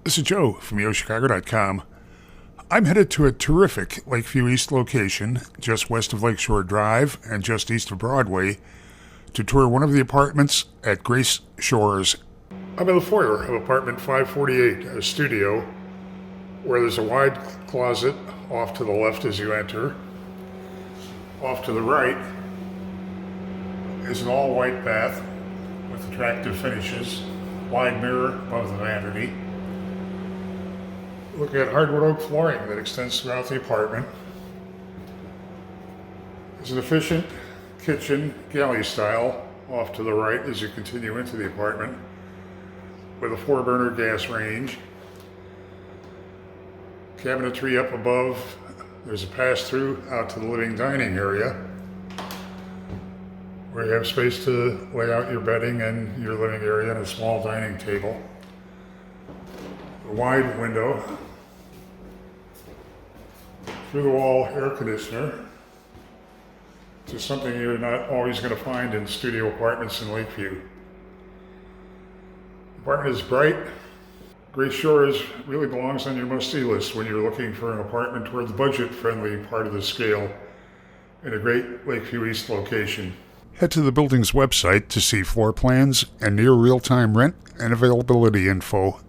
This is Joe from YoChicago.com. I'm headed to a terrific Lakeview East location just west of Lakeshore Drive and just east of Broadway to tour one of the apartments at Grace Shores. I'm in the foyer of apartment 548, a studio, where there's a wide closet off to the left as you enter. Off to the right is an all-white bath with attractive finishes, wide mirror above the vanity. Look at hardwood oak flooring that extends throughout the apartment. There's an efficient kitchen, galley style, off to the right as you continue into the apartment, with a 4-burner gas range. Cabinetry up above. There's a pass-through out to the living dining area, where you have space to lay out your bedding and your living area and a small dining table. A wide window, through the wall air conditioner, which is something you're not always going to find in studio apartments in Lakeview. The apartment is bright. Grace Shores really belongs on your must-see list when you're looking for an apartment toward the budget-friendly part of the scale in a great Lakeview East location. Head to the building's website to see floor plans and near real-time rent and availability info.